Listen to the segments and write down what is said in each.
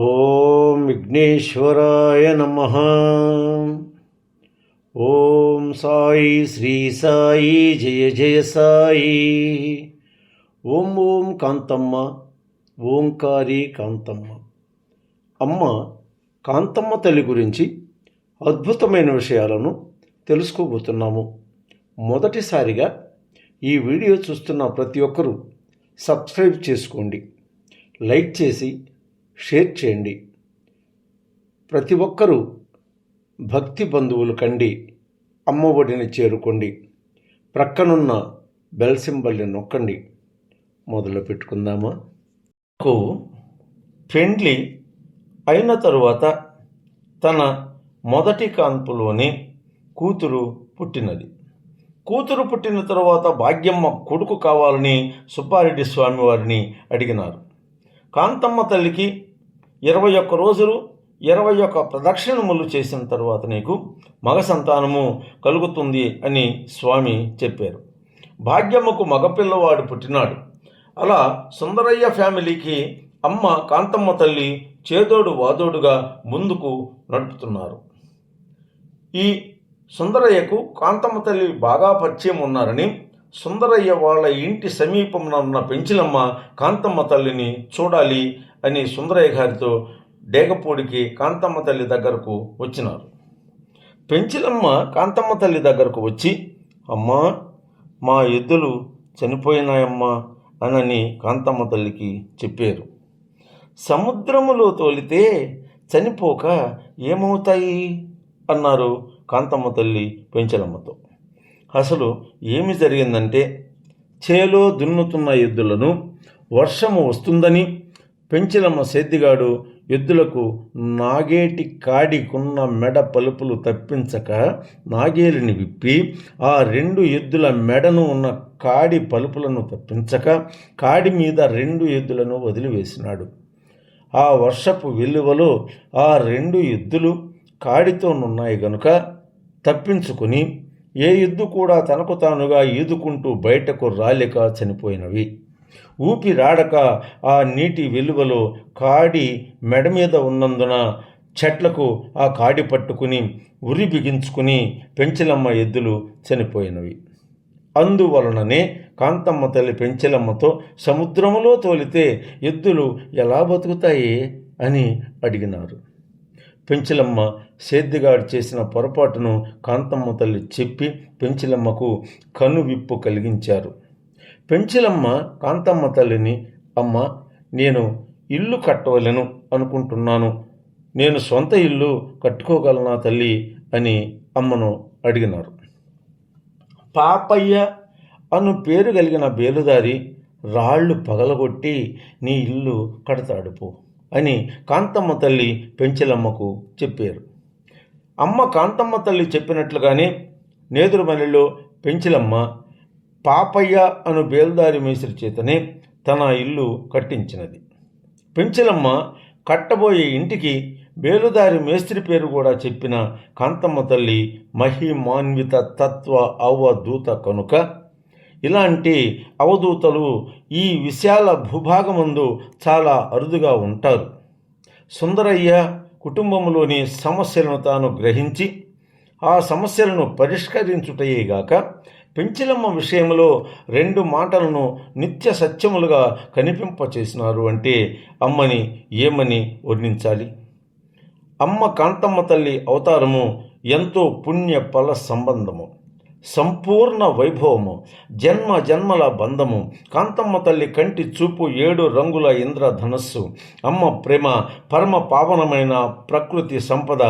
ఓం విఘ్నేశ్వరాయ నమః. ఓం సాయి శ్రీ సాయి జయ జయ సాయి. ఓం ఓం కాంతమ్మ, ఓంకారి కాంతమ్మ. అమ్మ కాంతమ్మ తల్లి గురించి అద్భుతమైన విషయాలను తెలుసుకోబోతున్నాము. మొదటిసారిగా ఈ వీడియో చూస్తున్న ప్రతి ఒక్కరూ సబ్స్క్రైబ్ చేసుకోండి, లైక్ చేసి షేర్ చేయండి. ప్రతి ఒక్కరూ భక్తి బంధువులు కండి అమ్మ ఒడిని చేరుకోండి. ప్రక్కనున్న బెల్ సింబల్ని నొక్కండి. మొదలు పెట్టుకుందామా? పెండ్లి అయిన తరువాత తన మొదటి కాన్పులోనే కూతురు పుట్టినది. కూతురు పుట్టిన తరువాత భాగ్యమ్మ కొడుకు కావాలని సుబ్బారెడ్డి స్వామి వారిని అడిగినారు. కాంతమ్మ తల్లికి 21 రోజులు 21 ప్రదక్షిణములు చేసిన తరువాత నీకు మగ సంతానము కలుగుతుంది అని స్వామి చెప్పారు. భాగ్యమ్మకు మగపిల్లవాడు పుట్టినాడు. అలా సుందరయ్య ఫ్యామిలీకి అమ్మ కాంతమ్మ తల్లి చేదోడు వాదోడుగా ముందుకు నడుపుతున్నారు. ఈ సుందరయ్యకు కాంతమ్మ తల్లి బాగా పరిచయం ఉన్నారని సుందరయ్య వాళ్ళ ఇంటి సమీపంలో ఉన్న పెంచిలమ్మ కాంతమ్మ తల్లిని చూడాలి అని సుందరయ్య గారితో డేగపూడికి కాంతమ్మ తల్లి దగ్గరకు వచ్చినారు. పెంచిలమ్మ కాంతమ్మ తల్లి దగ్గరకు వచ్చి, అమ్మా, మా ఎద్దులు చనిపోయినాయమ్మా అనని కాంతమ్మ తల్లికి చెప్పారు. సముద్రములో తోలితే చనిపోక ఏమవుతాయి అన్నారు కాంతమ్మ తల్లి పెంచలమ్మతో. అసలు ఏమి జరిగిందంటే, చేలో దున్నుతున్న ఎద్దులను వర్షము వస్తుందని పెంచిలమ్మ సేద్దిగాడు ఎద్దులకు నాగేటి కాడికున్న మెడ పలుపులు తప్పించక నాగేలిని విప్పి ఆ 2 ఎద్దుల మెడను ఉన్న కాడి పలుపులను తప్పించక కాడి మీద 2 ఎద్దులను వదిలివేసినాడు. ఆ వర్షపు వెల్లువలో ఆ 2 ఎద్దులు కాడితోనున్నాయి గనుక తప్పించుకుని ఏ ఎద్దు కూడా తనకు తానుగా ఈదుకుంటూ బయటకు రాలేక చనిపోయినవి. ఊపిరాడక ఆ నీటి వెలువలో కాడి మెడ మీద ఉన్నందున చెట్లకు ఆ కాడి పట్టుకుని ఉరి బిగించుకుని పెంచిలమ్మ ఎద్దులు చనిపోయినవి. అందువలననే కాంతమ్మ తల్లి పెంచిలమ్మతో సముద్రములో తోలితే ఎద్దులు ఎలా బతుకుతాయి అని అడిగినారు. పెంచిలమ్మ సేద్దిగాడు చేసిన పొరపాటును కాంతమ్మ తల్లి చెప్పి పెంచిలమ్మకు కనువిప్పు కలిగించారు. పెంచిలమ్మ కాంతమ్మ తల్లిని, అమ్మ, నేను ఇల్లు కట్టవలను అనుకుంటున్నాను, నేను సొంత ఇల్లు కట్టుకోగలనా తల్లి అని అమ్మను అడిగినారు. పాపయ్య అను పేరు కలిగిన బేలుదారి రాళ్ళు పగలగొట్టి నీ ఇల్లు కడతాడు పో అని కాంతమ్మ తల్లి పెంచిలమ్మకు చెప్పారు. అమ్మ కాంతమ్మ తల్లి చెప్పినట్లుగానే నేదురుమల్లిలో పెంచిలమ్మ పాపయ్య అను బేల్దారి మేస్త్రి చేతనే తన ఇల్లు కట్టించినది. పెంచిలమ్మ కట్టబోయే ఇంటికి బేలుదారి మేస్త్రి పేరు కూడా చెప్పిన కాంతమ్మ తల్లి మహిమాన్విత తత్వ అవధూత కనుక ఇలాంటి అవధూతలు ఈ విశాల భూభాగమందు చాలా అరుదుగా ఉంటారు. సుందరయ్య కుటుంబంలోని సమస్యలను తాను గ్రహించి ఆ సమస్యలను పరిష్కరించుటయేగాక పెంచిలమ్మ విషయంలో 2 మాటలను నిత్య సత్యములుగా కనిపింపచేసినారు అంటే అమ్మని ఏమని వర్ణించాలి? అమ్మ కాంతమ్మ తల్లి అవతారము ఎంతో పుణ్య ఫల సంబంధము, సంపూర్ణ వైభవము, జన్మ జన్మల బంధము. కాంతమ్మ తల్లి కంటి చూపు 7 రంగుల ఇంద్రధనస్సు. అమ్మ ప్రేమ పరమ పావనమైన ప్రకృతి సంపద.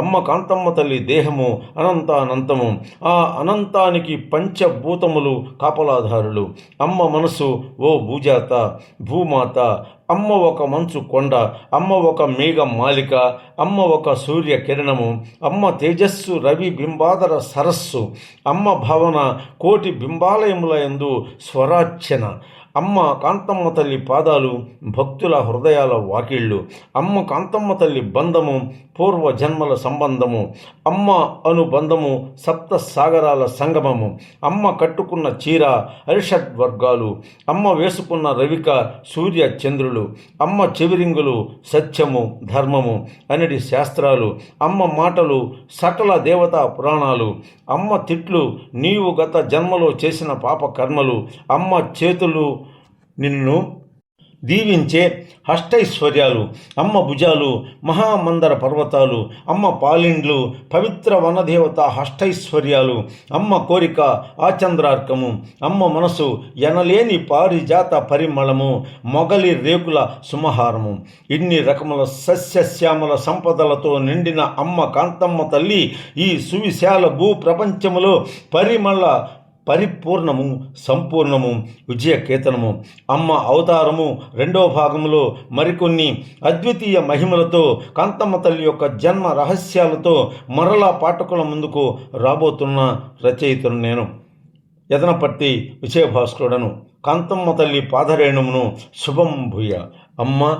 అమ్మ కాంతమ్మ తల్లి దేహము అనంతానంతము. ఆ అనంతానికి పంచభూతములు కాపలాధారులు. అమ్మ మనసు ఓ భూజాత, భూమాత. అమ్మ ఒక మంచు కొండ, అమ్మ ఒక మేఘ మాలిక, అమ్మ ఒక సూర్య కిరణము, అమ్మ తేజస్సు రవి బింబాదర సరస్సు, అమ్మ భావన కోటి బింబాలయముల యందు స్వరార్చన, అమ్మ కాంతమ్మ తల్లి పాదాలు భక్తుల హృదయాల వాకిళ్ళు. అమ్మ కాంతమ్మ తల్లి బంధము పూర్వ జన్మల సంబంధము. అమ్మ అనుబంధము సప్త సాగరాల సంగమము. అమ్మ కట్టుకున్న చీర అరిషడ్ వర్గాలు. అమ్మ వేసుకున్న రవిక సూర్య చంద్రులు. అమ్మ చెవిరింగులు సత్యము ధర్మము అనేది శాస్త్రాలు. అమ్మ మాటలు సకల దేవతా పురాణాలు. అమ్మ తిట్లు నీవు గత జన్మలో చేసిన పాప కర్మలు. అమ్మ చేతులు నిన్ను దీవించే అష్టైశ్వర్యాలు. అమ్మ భుజాలు మహామందర పర్వతాలు. అమ్మ పాలిండ్లు పవిత్ర వనదేవత అష్టైశ్వర్యాలు. అమ్మ కోరిక ఆచంద్రార్కము. అమ్మ మనసు ఎనలేని పారిజాత పరిమళము. మొగలి రేకుల సుమహారము. ఇన్ని రకముల సస్యశ్యామల సంపదలతో నిండిన అమ్మ కాంతమ్మ తల్లి ఈ సువిశాల భూ ప్రపంచములో పరిపూర్ణము సంపూర్ణము విజయకేతనము. అమ్మ అవతారము రెండవ భాగంలో మరికొన్ని అద్వితీయ మహిమలతో కాంతమ్మ తల్లి యొక్క జన్మ రహస్యాలతో మరలా పాఠకుల ముందుకు రాబోతున్న రచయితను నేను యదనపర్తి విజయభాస్కరుడను. కాంతమ్మ తల్లి పాదరేణుమును శుభం భూయ. అమ్మ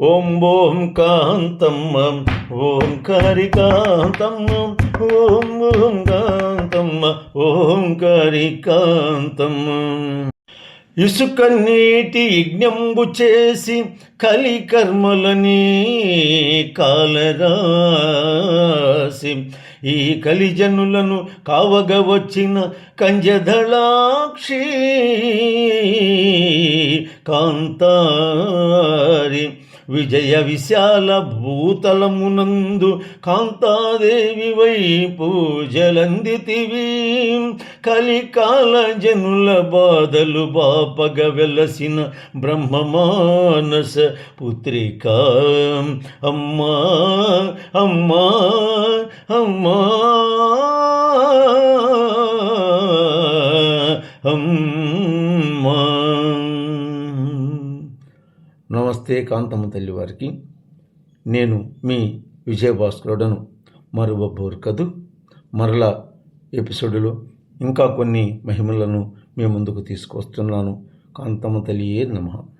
ఓం ఓం కాంతమ్మ ఓంకారి కాంతమ్మ ఓం ఓం కాంతమ్మ ఓంకారి కాంతమ్మ. ఇసుక నీటి యజ్ఞంబు చేసి కలికర్మలని కాలరాసి ఈ కలిజనులను కావగ వచ్చిన కంజదళాక్షి కాంతారి విజయ విశాల భూతలమునందు కాంతాదేవి వై పూజలందితివి. కలికాల జనుల బాధలు బాపగ వెలసిన బ్రహ్మమానస పుత్రిక. అమ్మా అమ్మా అమ్మా అమ్మా. నమస్తే కాంతమ్మ తల్లి వారికి. నేను మీ విజయభాస్కరుడను. మరువబోరు కదూ. మరలా ఎపిసోడులో ఇంకా కొన్ని మహిమలను మీ ముందుకు తీసుకొస్తున్నాను. కాంతమ్మ తల్లియే నమః.